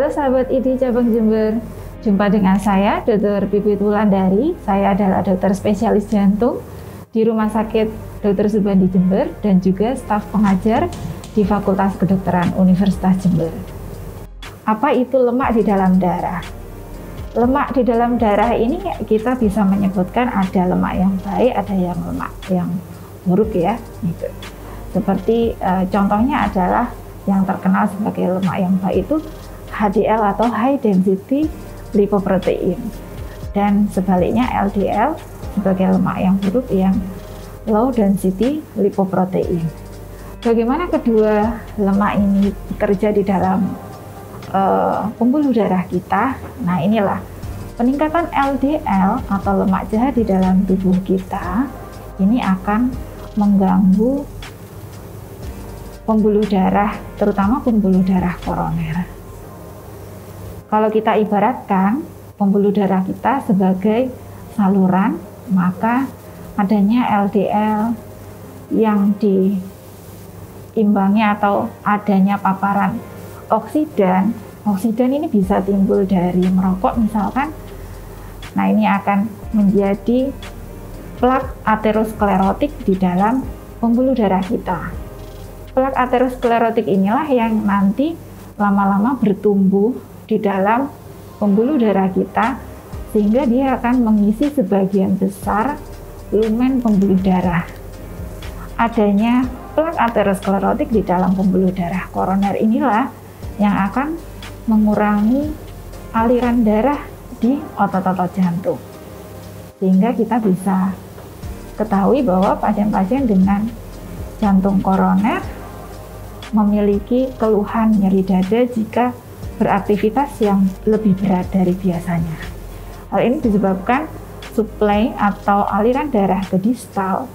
Halo sahabat ID Cabang Jember, jumpa dengan saya Dr. Pipit Wulandari. Saya adalah dokter spesialis jantung di Rumah Sakit Dr. Subandi Jember dan juga staf pengajar di Fakultas Kedokteran Universitas Jember. Apa itu lemak di dalam darah? Lemak di dalam darah ini kita bisa menyebutkan ada lemak yang baik, ada yang lemak yang buruk ya. Gitu. Seperti contohnya adalah yang terkenal sebagai lemak yang baik itu HDL atau High Density Lipoprotein, dan sebaliknya LDL sebagai lemak yang buruk yang Low Density Lipoprotein. Bagaimana kedua lemak ini bekerja di dalam pembuluh darah kita? Nah, inilah peningkatan LDL atau lemak jahat di dalam tubuh kita ini akan mengganggu pembuluh darah, terutama pembuluh darah koroner. Kalau kita ibaratkan pembuluh darah kita sebagai saluran, maka adanya LDL yang diimbangi atau adanya paparan oksidan ini bisa timbul dari merokok misalkan. Nah, ini akan menjadi plak aterosklerotik di dalam pembuluh darah kita. Plak aterosklerotik inilah yang nanti lama-lama bertumbuh di dalam pembuluh darah kita, sehingga dia akan mengisi sebagian besar lumen pembuluh darah. Adanya plak aterosklerotik di dalam pembuluh darah koroner inilah yang akan mengurangi aliran darah di otot-otot jantung, sehingga kita bisa ketahui bahwa pasien-pasien dengan jantung koroner memiliki keluhan nyeri dada jika beraktivitas yang lebih berat dari biasanya. Hal ini disebabkan suplai atau aliran darah ke distal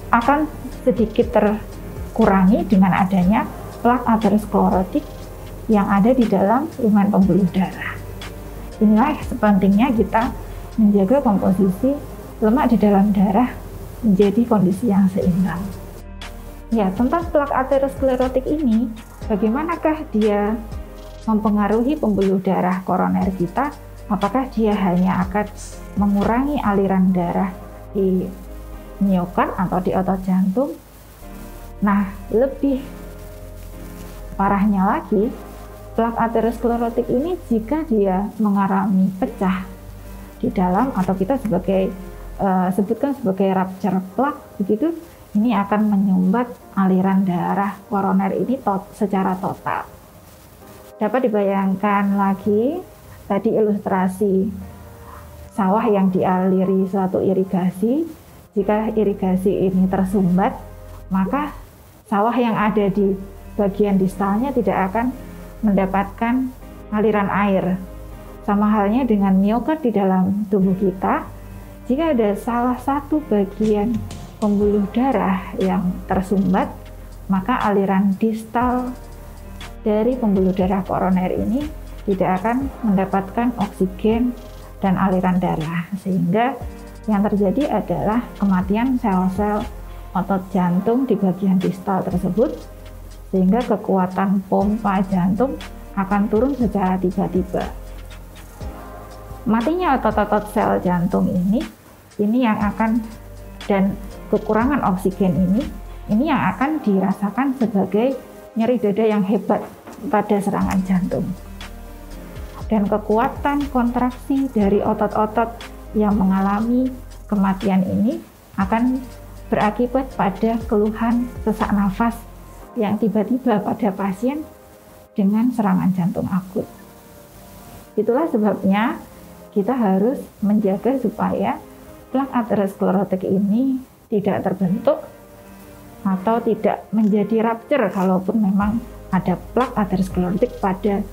akan sedikit terkurangi dengan adanya plak aterosklerotik yang ada di dalam lumen pembuluh darah. Inilah pentingnya kita menjaga komposisi lemak di dalam darah menjadi kondisi yang seimbang. Ya, tentang plak aterosklerotik ini, bagaimanakah dia mempengaruhi pembuluh darah koroner kita? Apakah dia hanya akan mengurangi aliran darah di miokard atau di otot jantung? Nah, lebih parahnya lagi, plak aterosklerotik ini jika dia mengalami pecah di dalam, atau kita sebutkan sebagai rupture plak, begitu, ini akan menyumbat aliran darah koroner ini secara total. Dapat dibayangkan lagi tadi ilustrasi sawah yang dialiri suatu irigasi. Jika irigasi ini tersumbat, maka sawah yang ada di bagian distalnya tidak akan mendapatkan aliran air. Sama halnya dengan miokard di dalam tubuh kita. Jika ada salah satu bagian pembuluh darah yang tersumbat, maka aliran distal dari pembuluh darah koroner ini tidak akan mendapatkan oksigen dan aliran darah, sehingga yang terjadi adalah kematian sel-sel otot jantung di bagian distal tersebut, sehingga kekuatan pompa jantung akan turun secara tiba-tiba. Matinya otot-otot sel jantung ini yang akan, dan kekurangan oksigen ini yang akan dirasakan sebagai nyeri dada yang hebat pada serangan jantung. Dan kekuatan kontraksi dari otot-otot yang mengalami kematian ini akan berakibat pada keluhan sesak nafas yang tiba-tiba pada pasien dengan serangan jantung akut. Itulah sebabnya kita harus menjaga supaya plak aterosklerotik ini tidak terbentuk atau tidak menjadi rupture kalaupun memang ada plak aterosklerotik pada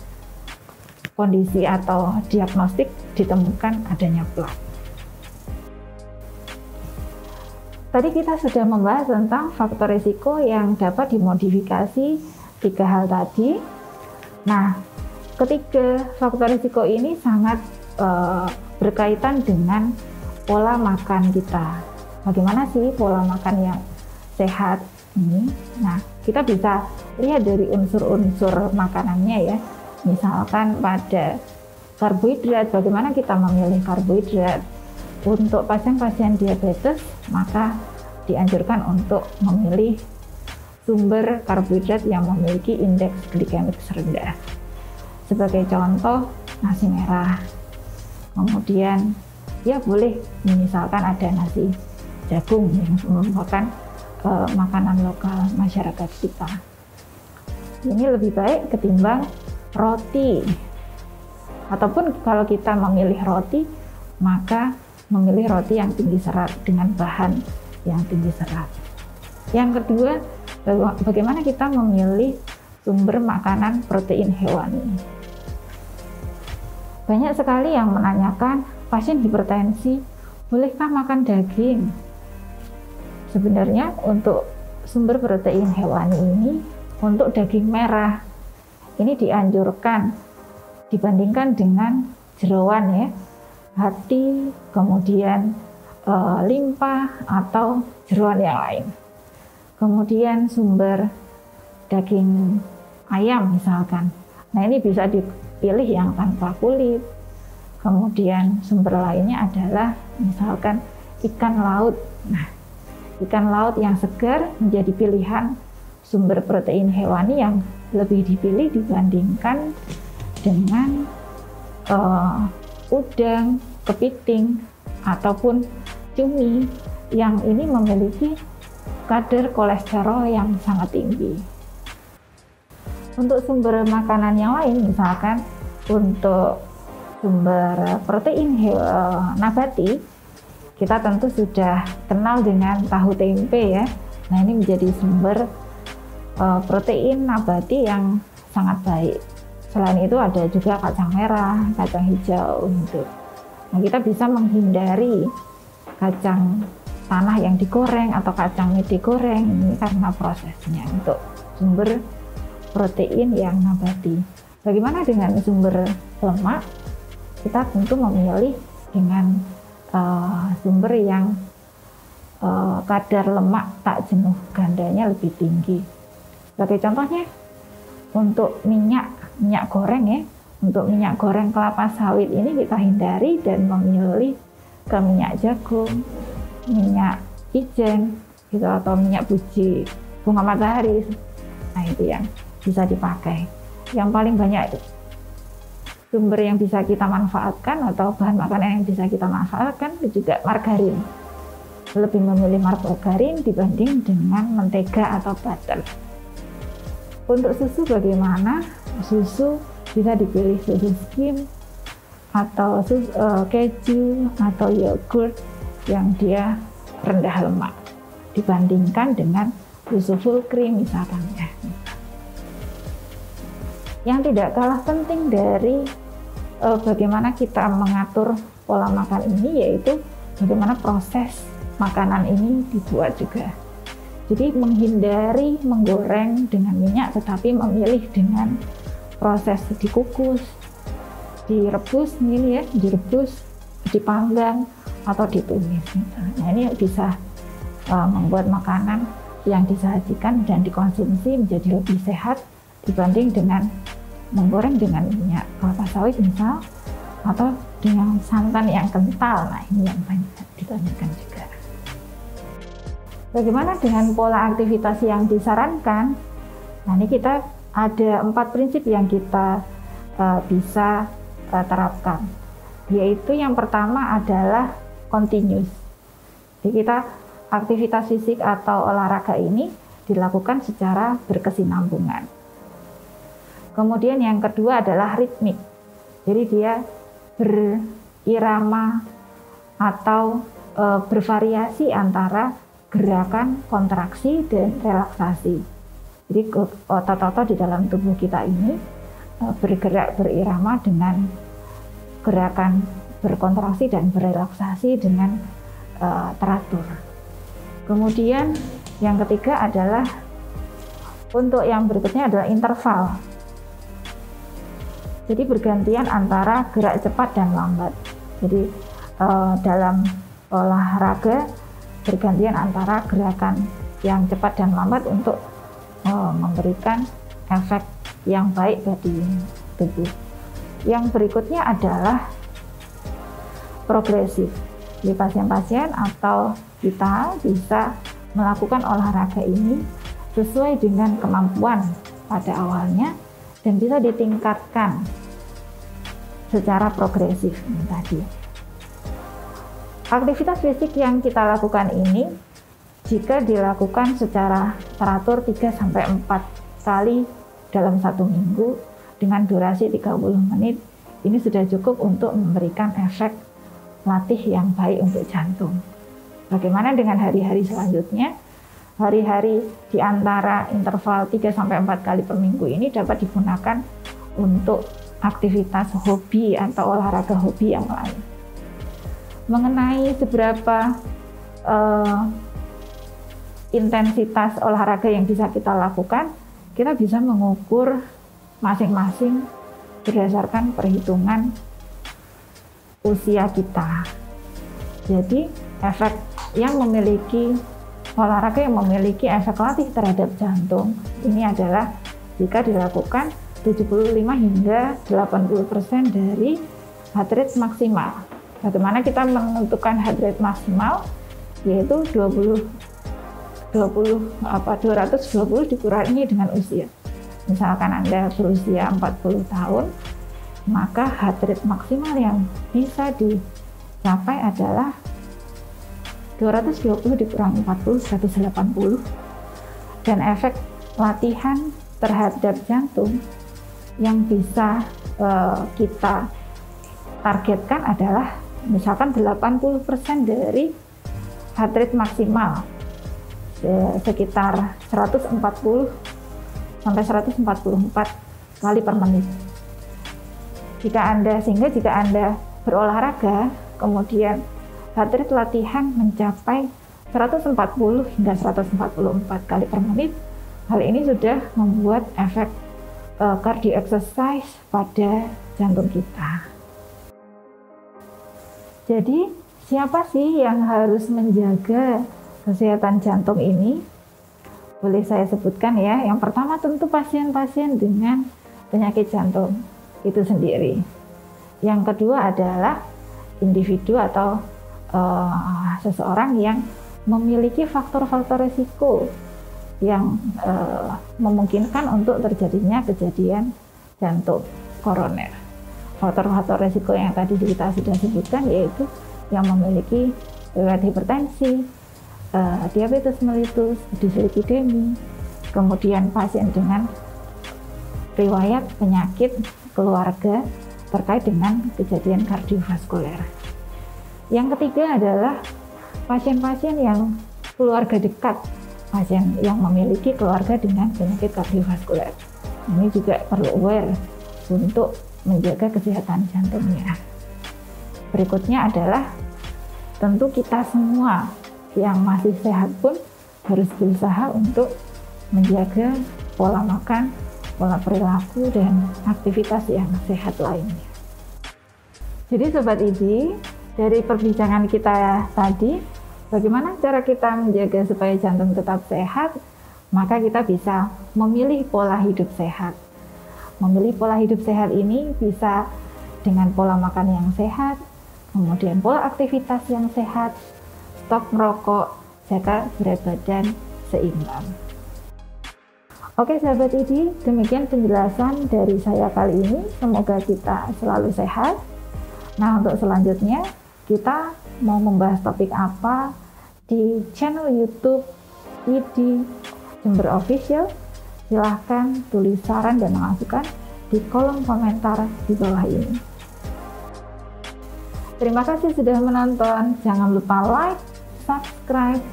kondisi atau diagnostik ditemukan adanya plak. Tadi kita sudah membahas tentang faktor risiko yang dapat dimodifikasi 3 hal tadi. Nah, ketiga faktor risiko ini sangat berkaitan dengan pola makan kita. Bagaimana sih pola makan yang sehat ini? Nah, kita bisa lihat dari unsur-unsur makanannya ya. Misalkan pada karbohidrat, bagaimana kita memilih karbohidrat. Untuk pasien-pasien diabetes, maka dianjurkan untuk memilih sumber karbohidrat yang memiliki indeks glikemik rendah. Sebagai contoh, nasi merah. Kemudian ya boleh misalkan ada nasi jagung yang merupakan makanan lokal masyarakat kita. Ini lebih baik ketimbang roti. Ataupun kalau kita memilih roti, maka memilih roti yang tinggi serat dengan bahan yang tinggi serat. Yang kedua, bagaimana kita memilih sumber makanan protein hewani. Banyak sekali yang menanyakan, pasien hipertensi, bolehkah makan daging? Sebenarnya untuk sumber protein hewani ini, untuk daging merah, ini dianjurkan dibandingkan dengan jeroan ya, hati, kemudian limpa atau jeroan yang lain. Kemudian sumber daging ayam misalkan. Nah ini bisa dipilih yang tanpa kulit. Kemudian sumber lainnya adalah misalkan ikan laut. Nah, ikan laut yang segar menjadi pilihan sumber protein hewani yang lebih dipilih dibandingkan dengan udang, kepiting, ataupun cumi yang ini memiliki kadar kolesterol yang sangat tinggi. Untuk sumber makanan yang lain, misalkan untuk sumber protein nabati, kita tentu sudah kenal dengan tahu tempe ya. Nah ini menjadi sumber protein nabati yang sangat baik. Selain itu ada juga kacang merah, kacang hijau gitu. Nah kita bisa menghindari kacang tanah yang digoreng atau kacang mete digoreng ini karena prosesnya untuk sumber protein yang nabati. Bagaimana dengan sumber lemak? Kita tentu memilih dengan sumber yang kadar lemak tak jenuh gandanya lebih tinggi. Sebagai contohnya, untuk minyak goreng ya, untuk minyak goreng kelapa sawit ini kita hindari dan memilih ke minyak jagung, minyak ijen, gitu, atau minyak buji bunga matahari. Nah itu yang bisa dipakai. Yang paling banyak sumber yang bisa kita manfaatkan atau bahan makanan yang bisa kita manfaatkan itu juga margarin. Lebih memilih margarin dibanding dengan mentega atau butter. Untuk susu bagaimana? Susu bisa dipilih susu skim atau keju atau yogurt yang dia rendah lemak dibandingkan dengan susu full cream misalkan ya. Yang tidak kalah penting dari bagaimana kita mengatur pola makan ini yaitu bagaimana proses makanan ini dibuat juga. Jadi menghindari menggoreng dengan minyak tetapi memilih dengan proses dikukus, direbus ini ya, direbus, dipanggang atau ditumis. Nah ini bisa membuat makanan yang disajikan dan dikonsumsi menjadi lebih sehat dibanding dengan menggoreng dengan minyak kelapa sawit misal atau dengan santan yang kental. Nah ini yang banyak ditanyakan juga. Bagaimana dengan pola aktivitas yang disarankan? Nah ini kita ada 4 prinsip yang kita bisa terapkan, yaitu yang pertama adalah continuous. Jadi kita aktivitas fisik atau olahraga ini dilakukan secara berkesinambungan. Kemudian yang kedua adalah ritmik. Jadi dia berirama atau bervariasi antara gerakan kontraksi dan relaksasi. Jadi otot-otot di dalam tubuh kita ini bergerak berirama dengan gerakan berkontraksi dan berelaksasi dengan teratur. Kemudian yang ketiga adalah untuk yang berikutnya adalah interval. Jadi bergantian antara gerak cepat dan lambat. Jadi dalam olahraga bergantian antara gerakan yang cepat dan lambat untuk memberikan efek yang baik bagi tubuh. Yang berikutnya adalah progresif. Di pasien-pasien atau kita bisa melakukan olahraga ini sesuai dengan kemampuan pada awalnya dan bisa ditingkatkan secara progresif tadi. Aktivitas fisik yang kita lakukan ini jika dilakukan secara teratur 3-4 kali dalam 1 minggu dengan durasi 30 menit, ini sudah cukup untuk memberikan efek latih yang baik untuk jantung. Bagaimana dengan hari-hari selanjutnya? Hari-hari di antara interval 3-4 kali per minggu ini dapat digunakan untuk aktivitas hobi atau olahraga hobi yang lain. Mengenai seberapa intensitas olahraga yang bisa kita lakukan, kita bisa mengukur masing-masing berdasarkan perhitungan usia kita. Jadi efek yang memiliki olahraga yang memiliki efek latih terhadap jantung ini adalah jika dilakukan 75 hingga 80% dari heart rate maksimal. Bagaimana kita menentukan heart rate maksimal? Yaitu 220 dikurangi dengan usia. Misalkan Anda berusia 40 tahun, maka heart rate maksimal yang bisa dicapai adalah 220 dikurangi 40, 180. Dan efek latihan terhadap jantung yang bisa kita targetkan adalah misalkan 80% dari heart rate maksimal, sekitar 140 sampai 144 kali per menit. Sehingga jika Anda berolahraga, kemudian heart rate latihan mencapai 140 hingga 144 kali per menit, hal ini sudah membuat efek cardio exercise pada jantung kita. Jadi, siapa sih yang harus menjaga kesehatan jantung ini? Boleh saya sebutkan ya. Yang pertama tentu pasien-pasien dengan penyakit jantung itu sendiri. Yang kedua adalah individu atau seseorang yang memiliki faktor-faktor risiko yang memungkinkan untuk terjadinya kejadian jantung koroner. Faktor-faktor risiko yang tadi kita sudah sebutkan yaitu yang memiliki riwayat hipertensi, diabetes mellitus, dislipidemi, kemudian pasien dengan riwayat penyakit keluarga terkait dengan kejadian kardiovaskuler. Yang ketiga adalah pasien-pasien yang keluarga dekat, pasien yang memiliki keluarga dengan penyakit kardiovaskuler. Ini juga perlu aware untuk menjaga kesehatan jantungnya. Berikutnya adalah tentu kita semua yang masih sehat pun harus berusaha untuk menjaga pola makan, pola perilaku, dan aktivitas yang sehat lainnya. Jadi Sobat ID, dari perbincangan kita tadi, bagaimana cara kita menjaga supaya jantung tetap sehat? Maka kita bisa memilih pola hidup sehat. Memilih pola hidup sehat ini bisa dengan pola makan yang sehat, kemudian pola aktivitas yang sehat, stop merokok, jaga berat badan seimbang. Oke sahabat ID, demikian penjelasan dari saya kali ini. Semoga kita selalu sehat. Nah, untuk selanjutnya kita mau membahas topik apa di channel YouTube ID Jember Official? Silahkan tulis saran dan masukan di kolom komentar di bawah ini. Terima kasih sudah menonton. Jangan lupa like, subscribe,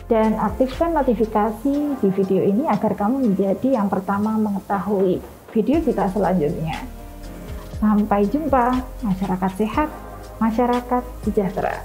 dan aktifkan notifikasi di video ini agar kamu menjadi yang pertama mengetahui video kita selanjutnya. Sampai jumpa, masyarakat sehat, masyarakat sejahtera.